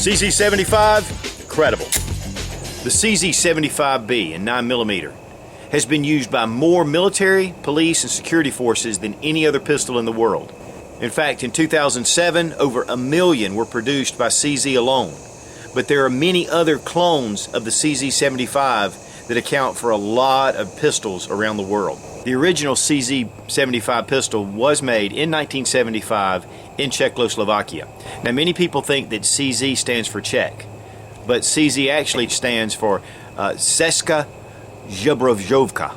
CZ75, incredible. The CZ75B in 9mm has been used by more military, police, and security forces than any other pistol in the world. In fact, in 2007, over 1 million were produced by CZ alone. But there are many other clones of the CZ75 that account for a lot of pistols around the world. The original CZ75 pistol was made in 1975 in Czechoslovakia. Now, many people think that CZ stands for Czech, but CZ actually stands for Česká Zbrojovka.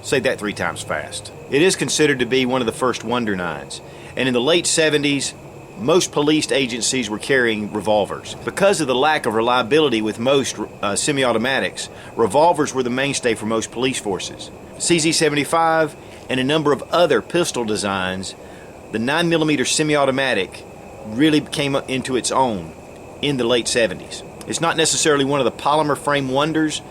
Say that 3 times fast. It is considered to be one of the first Wonder 9s. And in the late 70s, most police agencies were carrying revolvers. Because of the lack of reliability with most semi-automatics, revolvers were the mainstay for most police forces. CZ75 and a number of other pistol designs, the 9mm semi-automatic really came into its own in the late 70s. It's not necessarily one of the polymer frame wonders,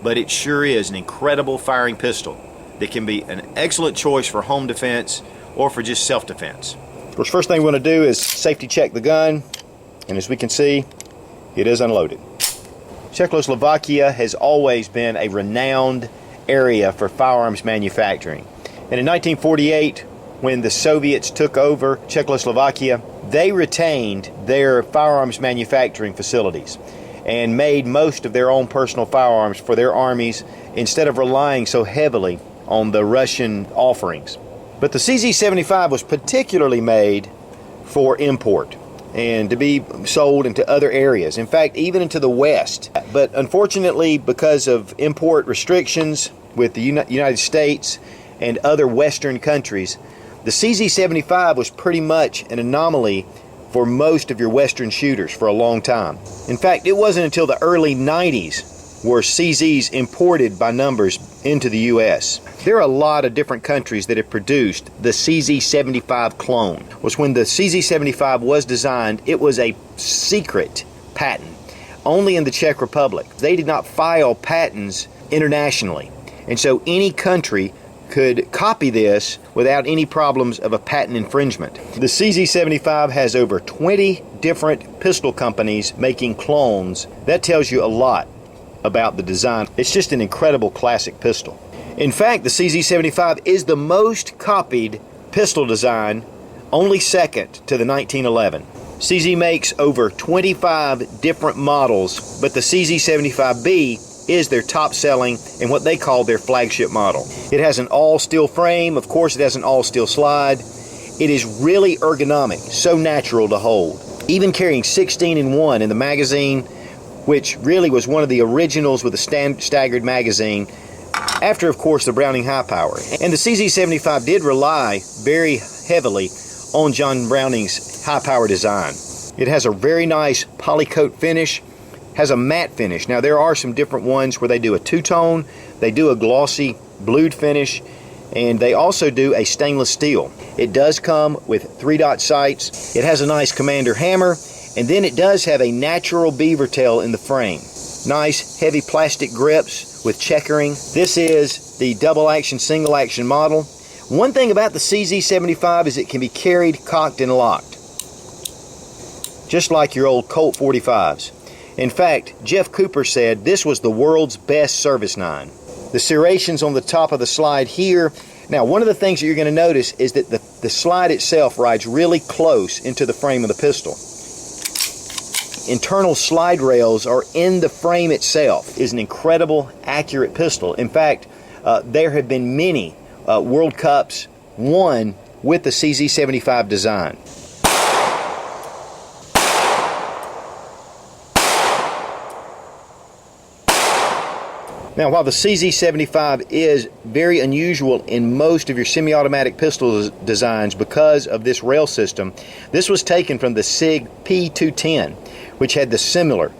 but it sure is an incredible firing pistol that can be an excellent choice for home defense or for just self-defense. Of course, first thing we want to do is safety check the gun, and as we can see, it is unloaded. Czechoslovakia has always been a renowned area for firearms manufacturing. And in 1948, when the Soviets took over Czechoslovakia, they retained their firearms manufacturing facilities and made most of their own personal firearms for their armies instead of relying so heavily on the Russian offerings. But the CZ75 was particularly made for import and to be sold into other areas, in fact even into the West. But unfortunately, because of import restrictions with the United States and other Western countries, the CZ75 was pretty much an anomaly for most of your Western shooters for a long time. In fact, it wasn't until the early 90s were CZs imported by numbers into the US. There are a lot of different countries that have produced the CZ75 clone. Was when the CZ75 was designed, it was a secret patent, only in the Czech Republic. They did not file patents internationally, and so any country could copy this without any problems of a patent infringement. The CZ75 has over 20 different pistol companies making clones. That tells you a lot about the design. It's just an incredible classic pistol. In fact, the CZ75 is the most copied pistol design, only second to the 1911. CZ makes over 25 different models, but the CZ75B is their top selling and what they call their flagship model. It has an all steel frame. Of course, it has an all steel slide. It is really ergonomic, so natural to hold. Even carrying 16-in-1 in the magazine, which really was one of the originals with a staggered magazine, after, of course, the Browning High Power. And the CZ75 did rely very heavily on John Browning's high power design. It has a very nice polycoat finish, has a matte finish. Now, there are some different ones where they do a two-tone, they do a glossy blued finish, and they also do a stainless steel. It does come with 3-dot sights. It has a nice commander hammer, and then it does have a natural beaver tail in the frame. Nice heavy plastic grips with checkering. This is the double action, single action model. One thing about the CZ75 is it can be carried, cocked, and locked, just like your old Colt 45s. In fact, Jeff Cooper said this was the world's best service 9. The serrations on the top of the slide here. Now, one of the things that you're going to notice is that the slide itself rides really close into the frame of the pistol. Internal slide rails are in the frame itself. It is an incredible, accurate pistol. In fact, there have been many World Cups won with the CZ75 design. Now, while the CZ75 is very unusual in most of your semi-automatic pistol designs because of this rail system, this was taken from the SIG P210, which had the similar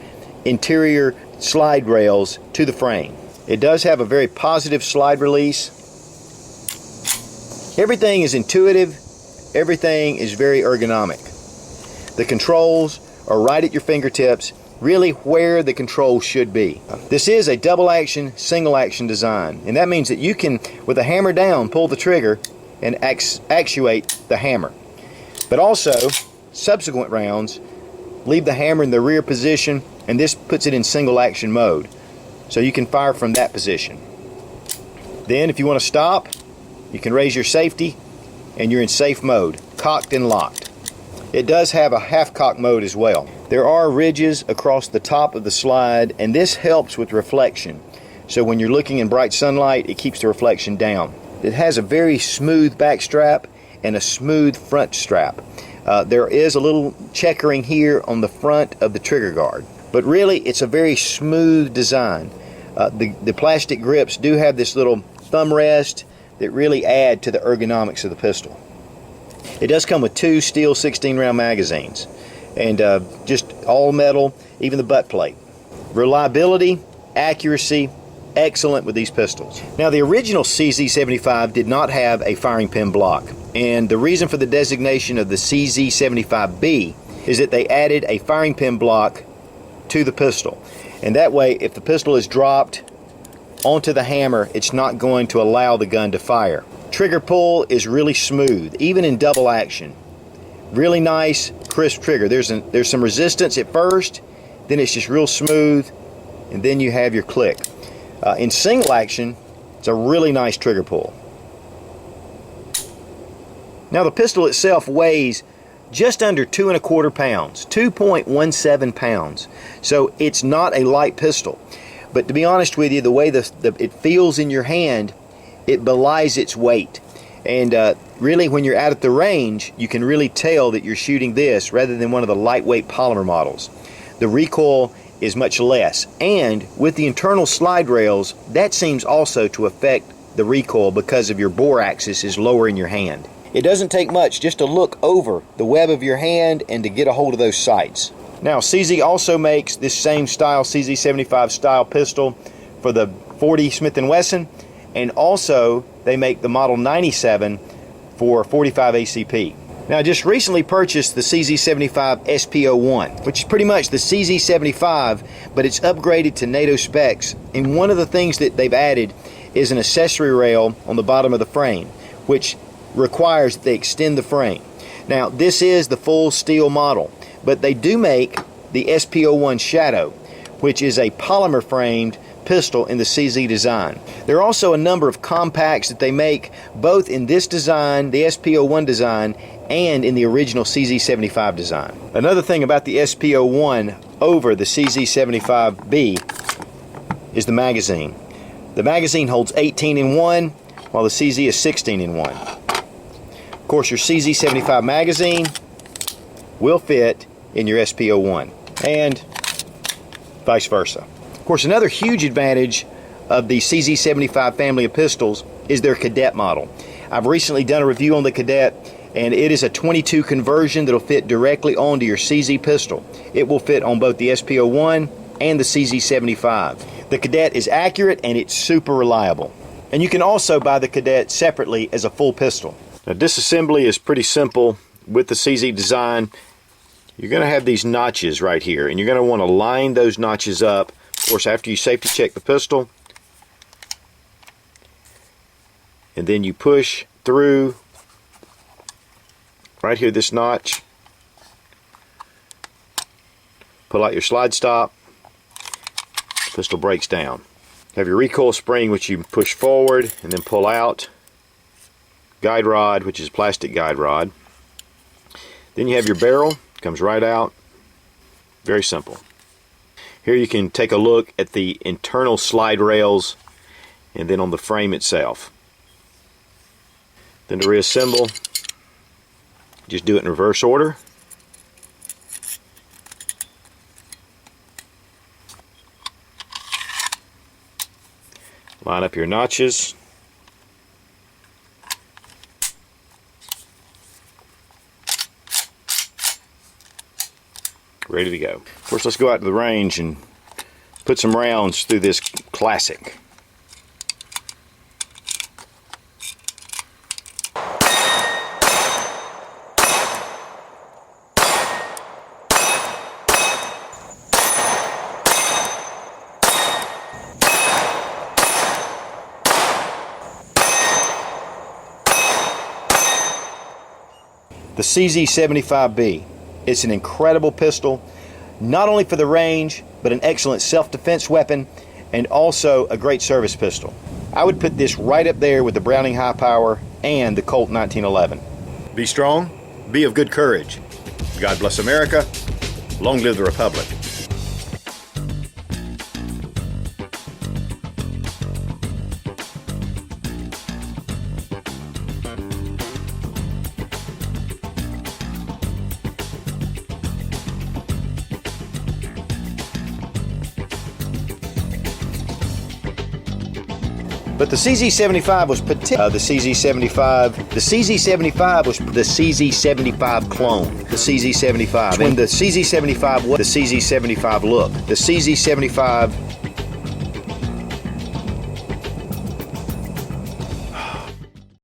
interior slide rails to the frame. It does have a very positive slide release. Everything is intuitive. Everything is very ergonomic. The controls are right at your fingertips, really where the control should be. This is a double action, single action design, and that means that you can, with a hammer down, pull the trigger and actuate the hammer. But also, subsequent rounds, leave the hammer in the rear position, and this puts it in single action mode. So you can fire from that position. Then if you want to stop, you can raise your safety and you're in safe mode, cocked and locked. It does have a half cock mode as well. There are ridges across the top of the slide, and this helps with reflection. So when you're looking in bright sunlight, it keeps the reflection down. It has a very smooth back strap and a smooth front strap. There is a little checkering here on the front of the trigger guard, but really it's a very smooth design. The plastic grips do have this little thumb rest that really add to the ergonomics of the pistol. It does come with 2 steel 16-round magazines, and just all metal, even the butt plate. Reliability, accuracy, excellent with these pistols. Now, the original CZ75 did not have a firing pin block, and the reason for the designation of the CZ75B is that they added a firing pin block to the pistol, and that way if the pistol is dropped onto the hammer, it's not going to allow the gun to fire. Trigger pull is really smooth, even in double action. Really nice, crisp trigger. There's some resistance at first, then it's just real smooth, and then you have your click. In single action, it's a really nice trigger pull. Now the pistol itself weighs just under 2¼ pounds, 2.17 pounds. So it's not a light pistol. But to be honest with you, the way it feels in your hand, it belies its weight. And really, when you're out at the range, you can really tell that you're shooting this rather than one of the lightweight polymer models. The recoil is much less, and with the internal slide rails, that seems also to affect the recoil because of your bore axis is lower in your hand. It doesn't take much just to look over the web of your hand and to get a hold of those sights. Now, CZ also makes this same style, CZ75 style pistol for the 40 Smith & Wesson, and also they make the Model 97 for 45 ACP. Now, I just recently purchased the CZ75 SP01, which is pretty much the CZ75, but it's upgraded to NATO specs, and one of the things that they've added is an accessory rail on the bottom of the frame, which requires that they extend the frame. Now, this is the full steel model, but they do make the SP01 Shadow, which is a polymer framed pistol in the CZ design. There are also a number of compacts that they make both in this design, the SP01 design, and in the original CZ75 design. Another thing about the SP01 over the CZ75B is the magazine. The magazine holds 18 in 1, while the CZ is 16 in 1. Of course, your CZ75 magazine will fit in your SP01, and vice versa. Of course, another huge advantage of the CZ75 family of pistols is their Cadet model. I've recently done a review on the Cadet, and it is a 22 conversion that will fit directly onto your CZ pistol. It will fit on both the SP01 and the CZ75. The Cadet is accurate and it's super reliable. And you can also buy the Cadet separately as a full pistol. Now, disassembly is pretty simple with the CZ design. You're going to have these notches right here, and you're going to want to line those notches up. Of course, after you safety check the pistol, and then you push through right here, this notch, pull out your slide stop, pistol breaks down. You have your recoil spring, which you push forward and then pull out, guide rod, which is plastic guide rod. Then you have your barrel, comes right out. Very simple. Here you can take a look at the internal slide rails and then on the frame itself. Then to reassemble, just do it in reverse order. Line up your notches. Ready to go. First, let's go out to the range and put some rounds through this classic. The CZ75B. It's an incredible pistol, not only for the range, but an excellent self-defense weapon and also a great service pistol. I would put this right up there with the Browning High Power and the Colt 1911. Be strong, be of good courage. God bless America. Long live the Republic. But the CZ75 was the CZ75 was the CZ75 clone. The CZ75. When the CZ75 was the CZ75 look. The CZ75